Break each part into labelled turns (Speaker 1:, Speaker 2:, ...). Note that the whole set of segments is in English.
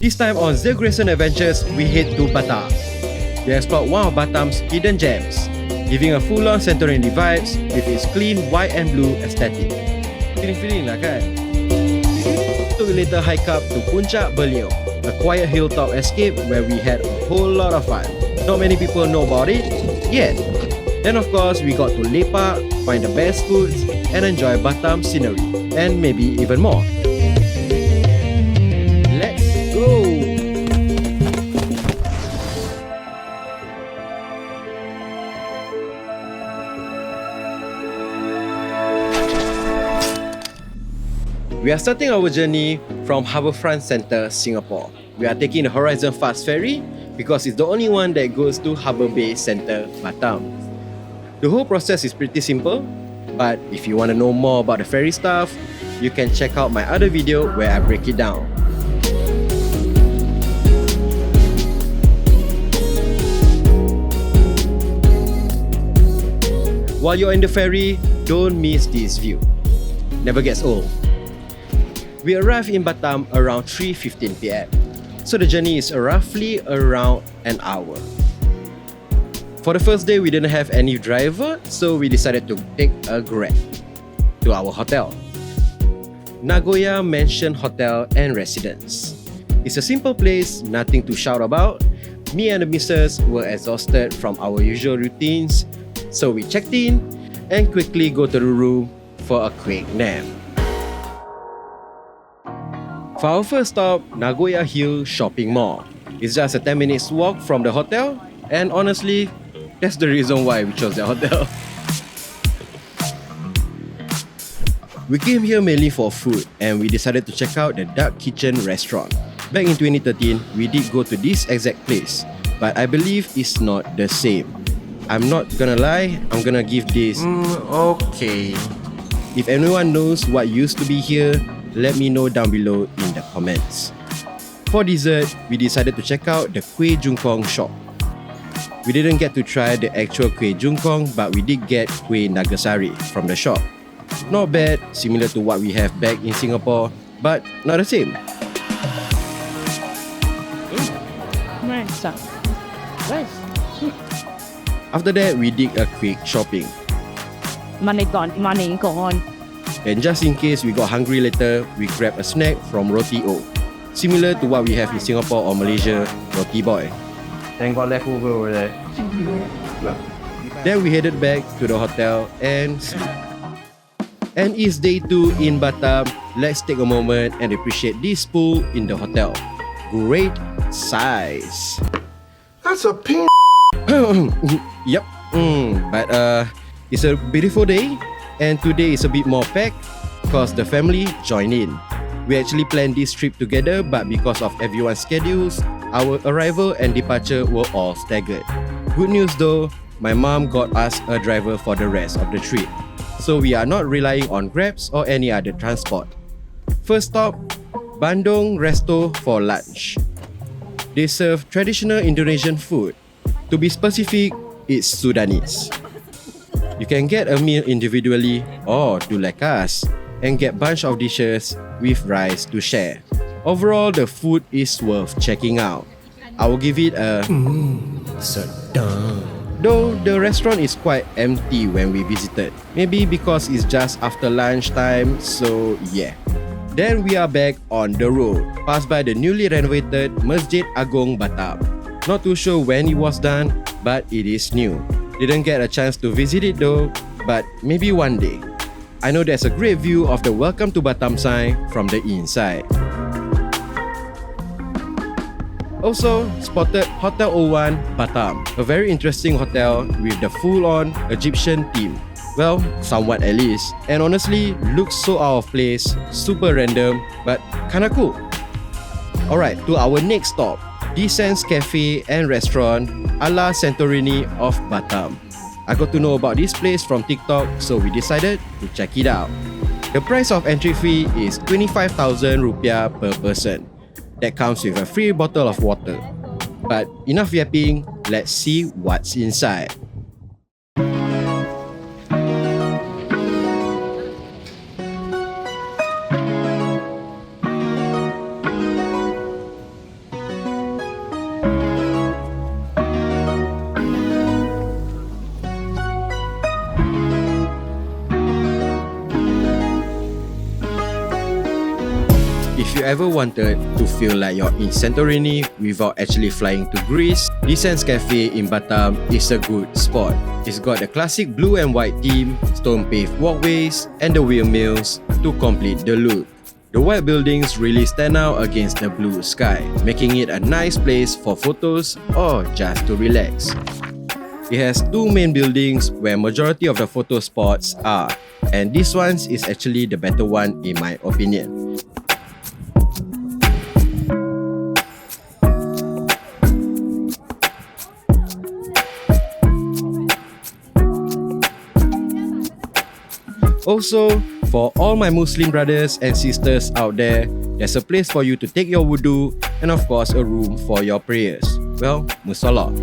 Speaker 1: This time on The Grayson Adventures, we head to Batam. We explore one of Batam's hidden gems, giving a full-on Santorini vibes with its clean white and blue aesthetic. Feeling lah kan? So we later hike up to Puncak Beliung, a quiet hilltop escape where we had a whole lot of fun. Not many people know about it yet. Then of course, we got to lepak, find the best foods, and enjoy Batam scenery, and maybe even more. Let's go! We are starting our journey from Harbourfront Centre, Singapore. We are taking the Horizon Fast Ferry because it's the only one that goes to Harbour Bay Centre, Batam. The whole process is pretty simple, but if you want to know more about the ferry stuff, you can check out my other video where I break it down. While you're in the ferry, don't miss this view. Never gets old. We arrived in Batam around 3:15 PM, so the journey is roughly around an hour. For the first day, we didn't have any driver, so we decided to take a Grab to our hotel, Nagoya Mansion Hotel and Residence. It's a simple place, nothing to shout about. Me and the missus were exhausted from our usual routines, so we checked in and quickly go to the room for a quick nap. For our first stop, Nagoya Hill Shopping Mall. It's just a 10 minutes walk from the hotel, and honestly, that's the reason why we chose the hotel. We came here mainly for food, and we decided to check out the Dark Kitchen restaurant. Back in 2013, we did go to this exact place, but I believe it's not the same. I'm not gonna lie, I'm gonna give this okay. If anyone knows what used to be here, let me know down below in the comments. For dessert, we decided to check out the Kueh Jungkong shop. We didn't get to try the actual Kueh Jungkong, but we did get Kueh Nagasari from the shop. Not bad, similar to what we have back in Singapore, but not the same.
Speaker 2: Nice.
Speaker 1: After that, we did a quick shopping.
Speaker 2: Money gone.
Speaker 1: And just in case we got hungry later, we grabbed a snack from Roti O, similar to what we have in Singapore or Malaysia, Roti Boy.
Speaker 3: Then got leftover over there.
Speaker 1: Then we headed back to the hotel and sleep. And it's day 2 in Batam. Let's take a moment and appreciate this pool in the hotel. Great size.
Speaker 4: That's a pin.
Speaker 1: Yep. But it's a beautiful day. And today is a bit more packed because the family joined in. We actually planned this trip together, but because of everyone's schedules, our arrival and departure were all staggered. Good news though, my mom got us a driver for the rest of the trip, so we are not relying on Grabs or any other transport. First stop, Bandung Resto for lunch. They serve traditional Indonesian food. To be specific, it's Sudanese. You can get a meal individually or do like us and get bunch of dishes with rice to share. Overall, the food is worth checking out. I will give it a sedap. Though the restaurant is quite empty when we visited. Maybe because it's just after lunchtime, so yeah. Then we are back on the road, passed by the newly renovated Masjid Agong Batam. Not too sure when it was done, but it is new. Didn't get a chance to visit it though, but maybe one day. I know there's a great view of the Welcome to Batam sign from the inside. Also, spotted Hotel 01 Batam, a very interesting hotel with the full-on Egyptian theme. Well, somewhat at least. And honestly, looks so out of place, super random, but kinda cool. Alright, to our next stop, Descents Cafe and Restaurant a la Santorini of Batam. I got to know about this place from TikTok, so we decided to check it out. The price of entry fee is 25,000 rupiah per person. That comes with a free bottle of water. But enough yapping, let's see what's inside. ever wanted to feel like you're in Santorini without actually flying to Greece, the Sands Cafe in Batam is a good spot. It's got the classic blue and white theme, stone-paved walkways, and the windmills to complete the look. The white buildings really stand out against the blue sky, making it a nice place for photos or just to relax. It has two main buildings where majority of the photo spots are, and this one is actually the better one in my opinion. Also, for all my Muslim brothers and sisters out there, there's a place for you to take your wudu and of course a room for your prayers. Well, musalla.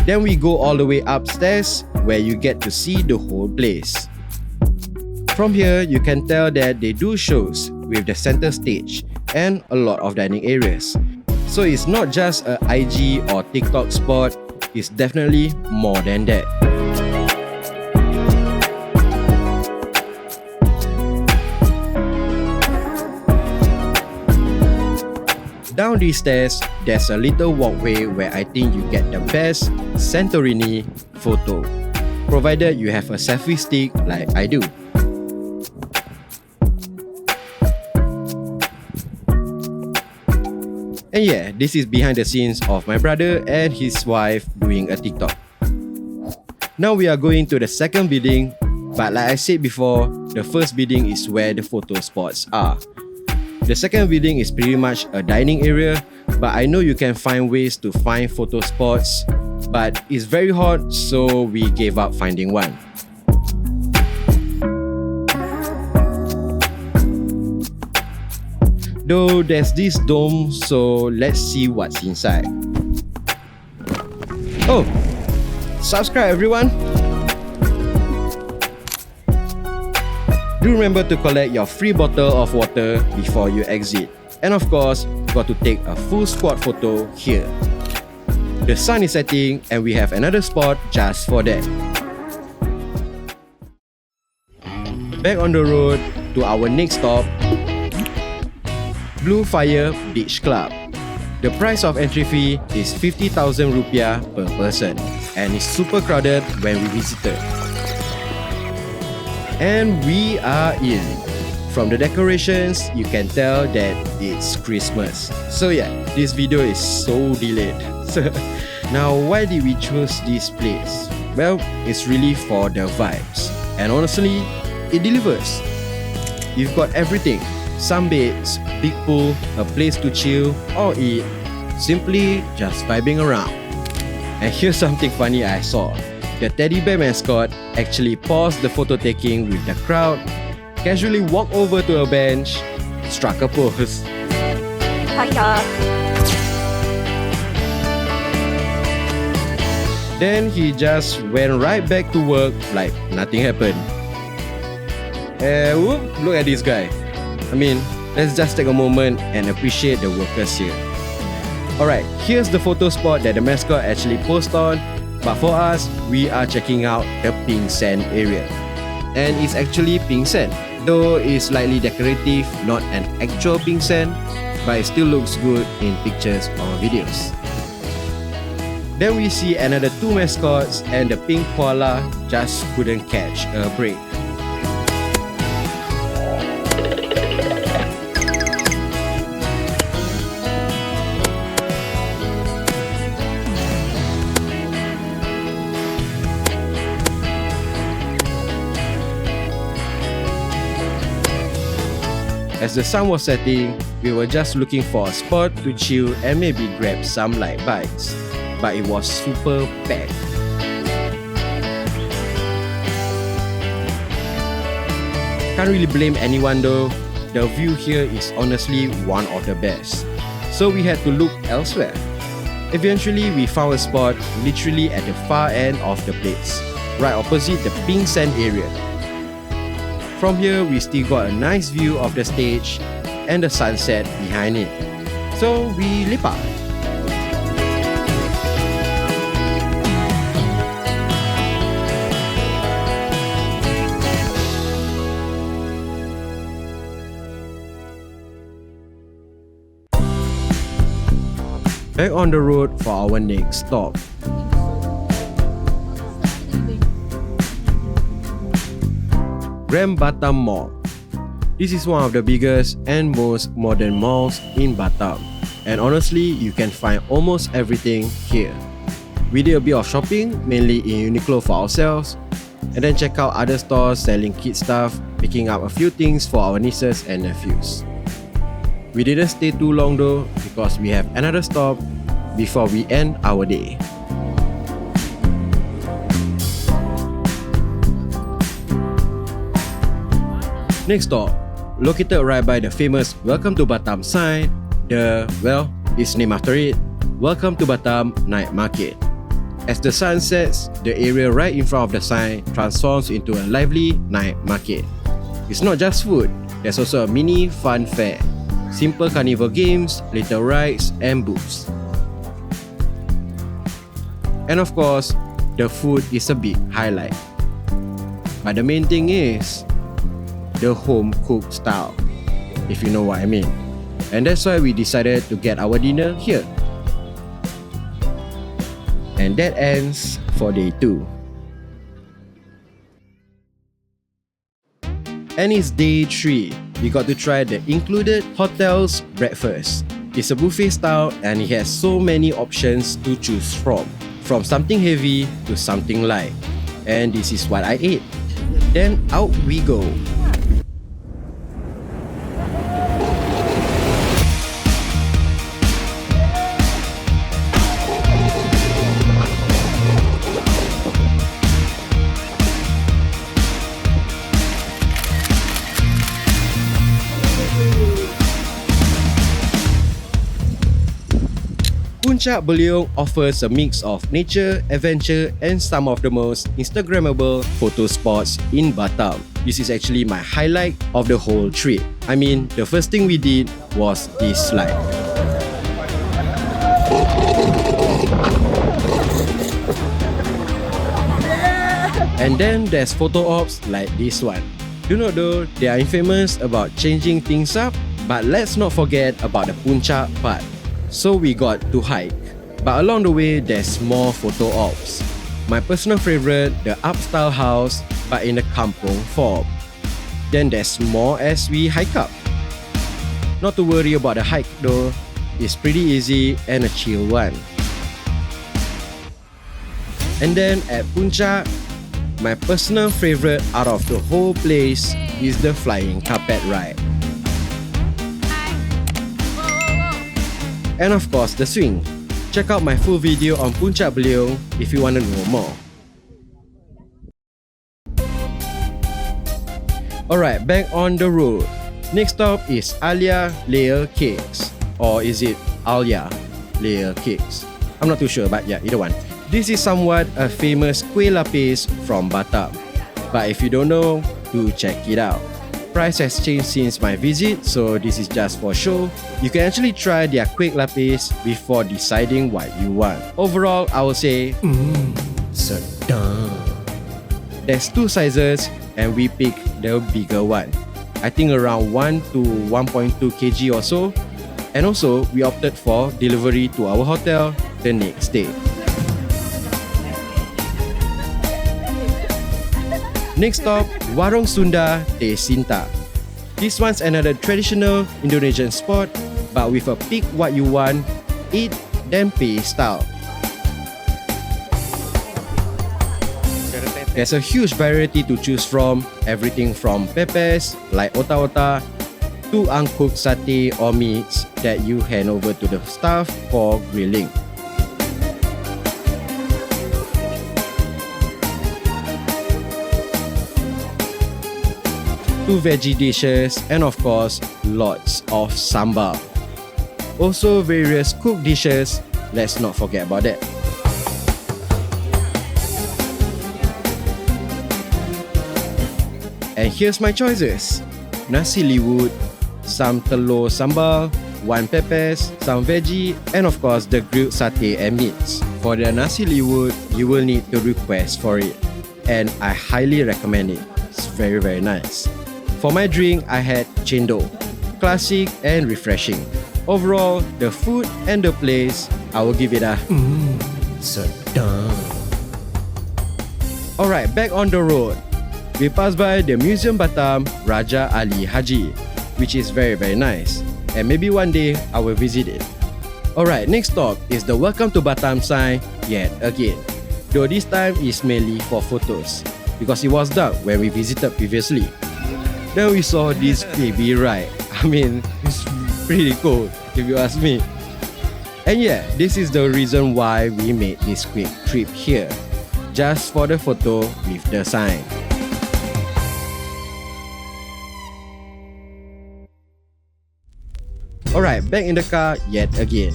Speaker 1: Then we go all the way upstairs where you get to see the whole place. From here, you can tell that they do shows with the center stage and a lot of dining areas. So it's not just a IG or TikTok spot, it's definitely more than that. Down these stairs, there's a little walkway where I think you get the best Santorini photo, provided you have a selfie stick like I do. And yeah, this is behind the scenes of my brother and his wife doing a TikTok. Now we are going to the second building, but like I said before, the first building is where the photo spots are. The second building is pretty much a dining area, but I know you can find ways to find photo spots, but it's very hot, so we gave up finding one. Though there's this dome, so let's see what's inside. Oh, subscribe everyone! Do remember to collect your free bottle of water before you exit. And of course, got to take a full squad photo here. The sun is setting and we have another spot just for that. Back on the road to our next stop, Blue Fire Beach Club. The price of entry fee is 50,000 rupiah per person and it's super crowded when we visited. And we are in. From the decorations, you can tell that it's Christmas. So yeah, this video is so delayed. Now, why did we choose this place? Well, it's really for the vibes. And honestly, it delivers. You've got everything. Sunbeds, big pool, a place to chill or eat. Simply just vibing around. And here's something funny I saw. The teddy bear mascot actually paused the photo taking with the crowd, casually walked over to a bench, struck a pose. Then he just went right back to work like nothing happened. Look at this guy. I mean, let's just take a moment and appreciate the workers here. Alright, here's the photo spot that the mascot actually posed on. But for us, we are checking out the pink sand area. And it's actually pink sand, though it's slightly decorative, not an actual pink sand, but it still looks good in pictures or videos. Then we see another two mascots and the pink koala just couldn't catch a break. As the sun was setting, we were just looking for a spot to chill and maybe grab some light bites. But it was super packed. Can't really blame anyone though. The view here is honestly one of the best. So we had to look elsewhere. Eventually, we found a spot literally at the far end of the place, right opposite the pink sand area. From here, we still got a nice view of the stage and the sunset behind it. So we lepak. Back on the road for our next stop. Grand Batam Mall. This is one of the biggest and most modern malls in Batam. And honestly, you can find almost everything here. We did a bit of shopping, mainly in Uniqlo for ourselves, and then check out other stores selling kid stuff, picking up a few things for our nieces and nephews. We didn't stay too long though, because we have another stop before we end our day. Next stop, located right by the famous Welcome to Batam sign, it's named after it, Welcome to Batam Night Market. As the sun sets, the area right in front of the sign transforms into a lively night market. It's not just food, there's also a mini fun fair, simple carnival games, little rides and booths. And of course, the food is a big highlight. But the main thing is the home cooked style, if you know what I mean. And that's why we decided to get our dinner here. And that ends for day 2. And it's day 3. We got to try the included hotel's breakfast. It's a buffet style and it has so many options to choose from something heavy to something light. And this is what I ate. Then out we go. Puncak Beliung offers a mix of nature, adventure and some of the most Instagrammable photo spots in Batam. This is actually my highlight of the whole trip. I mean, the first thing we did was this slide. And then there's photo ops like this one. Do not though, they are infamous about changing things up, but let's not forget about the Puncak part. So we got to hike, but along the way there's more photo ops. My personal favorite, the up-style house, but in a kampung form. Then there's more as we hike up. Not to worry about the hike though, it's pretty easy and a chill one. And then at Puncak, my personal favorite out of the whole place is the flying carpet ride. And of course the swing. Check out my full video on Puncak Beliung if you want to know more. Alright, back on the road. Next stop is Alia Layer Cakes. Or is it Alia Layer Cakes? I'm not too sure, but yeah, either one. This is somewhat a famous kuih lapis from Batam. But if you don't know, do check it out. Price has changed since my visit, so this is just for show. You can actually try their kuih lapis before deciding what you want. Overall, I would say, sedap. There's 2 sizes and we picked the bigger one. I think around 1 to 1.2 kg or so. And also, we opted for delivery to our hotel the next day. Next stop, Warung Sunda de Sinta. This one's another traditional Indonesian spot, but with a pick what you want, eat then pay style. There's a huge variety to choose from, everything from pepes like otak-otak to uncooked satay or meats that you hand over to the staff for grilling. Two veggie dishes and of course lots of sambal. Also various cooked dishes, let's not forget about that. And here's my choices. Nasi liwut, some telur sambal, 1 pepes, some veggie and of course the grilled satay and meats. For the nasi liwut, you will need to request for it and I highly recommend it. It's very nice. For my drink, I had cendol. classic and refreshing. Overall, the food and the place, I will give it a sedap. Alright, back on the road. We passed by the Museum Batam Raja Ali Haji, which is very nice. And maybe one day I will visit it. Alright, next stop is the Welcome to Batam sign yet again. Though this time is mainly for photos, because it was dark when we visited previously. Then we saw this baby ride. I mean, it's pretty cool if you ask me. And yeah, this is the reason why we made this quick trip here. Just for the photo with the sign. Alright, back in the car yet again.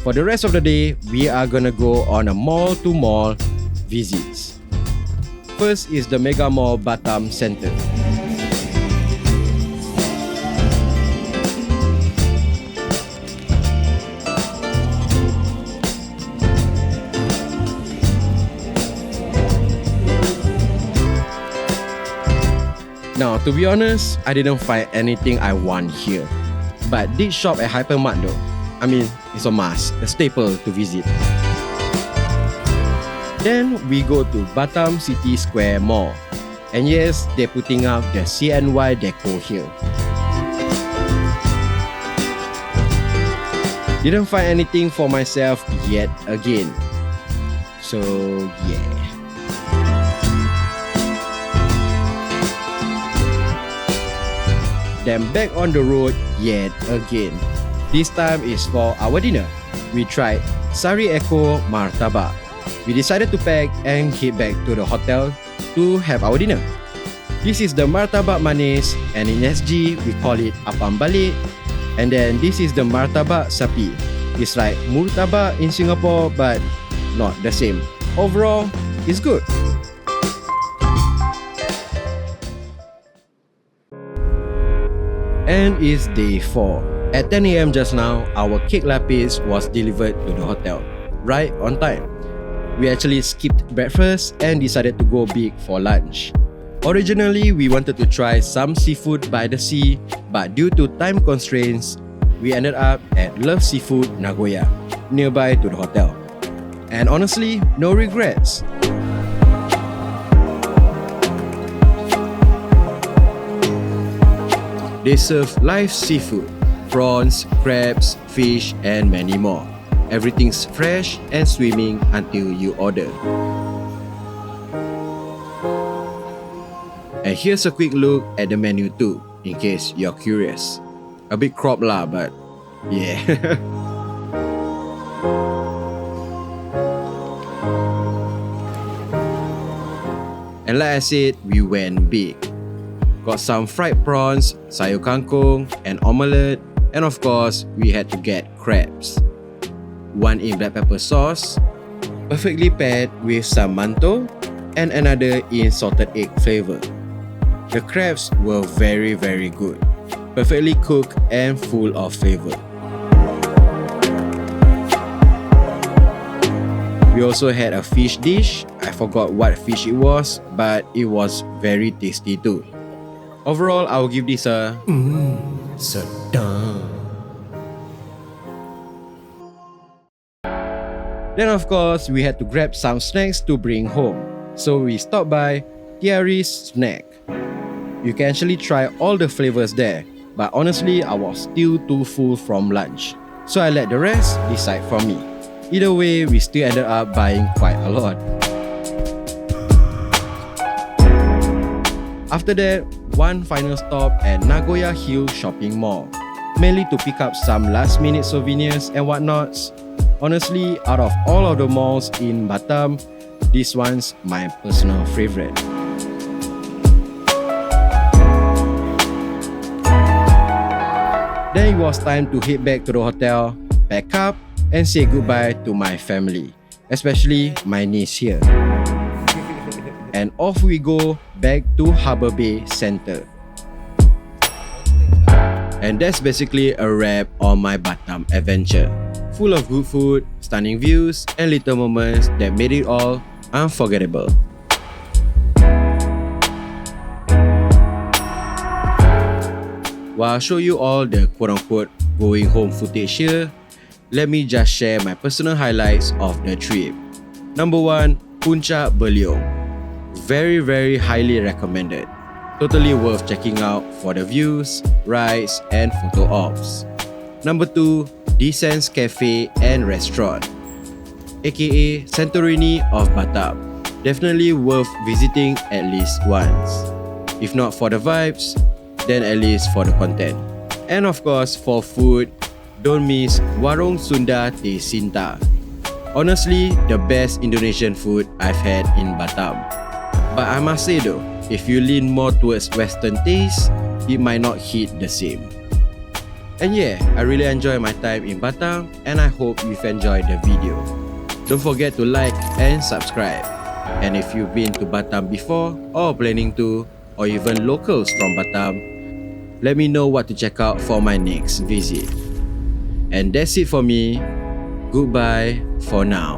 Speaker 1: For the rest of the day, we are gonna go on a mall-to-mall visits. First is the Mega Mall Batam Center. Now, to be honest, I didn't find anything I want here. But did shop at Hypermart though. I mean, it's a must, a staple to visit. Then we go to Batam City Square Mall. And yes, they're putting up the CNY deco here. Didn't find anything for myself yet again. So yeah. Then back on the road yet again. This time is for our dinner. We tried Sari Echo Martabak. We decided to pack and head back to the hotel to have our dinner. This is the Martabak Manis, and in SG we call it Apam Balik. And then this is the Martabak Sapi. It's like Murtabak in Singapore but not the same. Overall, it's good. And it's day 4. At 10 AM just now, our cake lapis was delivered to the hotel, right on time. We actually skipped breakfast and decided to go big for lunch. Originally, we wanted to try some seafood by the sea, but due to time constraints, we ended up at Love Seafood Nagoya, nearby to the hotel. And honestly, no regrets. They serve live seafood, prawns, crabs, fish, and many more. Everything's fresh and swimming until you order. And here's a quick look at the menu too, in case you're curious. A bit cropped lah, but yeah. And like I said, we went big. Got some fried prawns, sayur kangkung, and omelette, and of course, we had to get crabs. One in black pepper sauce, perfectly paired with some mantou, and another in salted egg flavor. The crabs were very good, perfectly cooked and full of flavor. We also had a fish dish. I forgot what fish it was, but it was very tasty too. Overall, I will give this a sedap. Then of course, we had to grab some snacks to bring home. So we stopped by Tiari's Snack. You can actually try all the flavors there, but honestly, I was still too full from lunch. So I let the rest decide for me. Either way, we still ended up buying quite a lot. After that, one final stop at Nagoya Hill Shopping Mall, mainly to pick up some last-minute souvenirs and whatnots. Honestly, out of all of the malls in Batam, this one's my personal favorite. Then it was time to head back to the hotel, pack up, and say goodbye to my family, especially my niece here. And off we go back to Harbour Bay Center. And that's basically a wrap on my Batam adventure. Full of good food, stunning views, and little moments that made it all unforgettable. While I'll show you all the quote-unquote going home footage here, let me just share my personal highlights of the trip. Number 1, Puncak Beliung. Very highly recommended. Totally worth checking out for the views, rides and photo ops. Number 2, Descents Cafe and Restaurant, aka Santorini of Batam. Definitely worth visiting at least once. If not for the vibes, then at least for the content. And of course, for food, don't miss Waroeng Sunda di Sinta. Honestly, the best Indonesian food I've had in Batam. But I must say though, if you lean more towards Western taste, it might not hit the same. And yeah, I really enjoyed my time in Batam and I hope you've enjoyed the video. Don't forget to like and subscribe. And if you've been to Batam before or planning to, or even locals from Batam, let me know what to check out for my next visit. And that's it for me. Goodbye for now.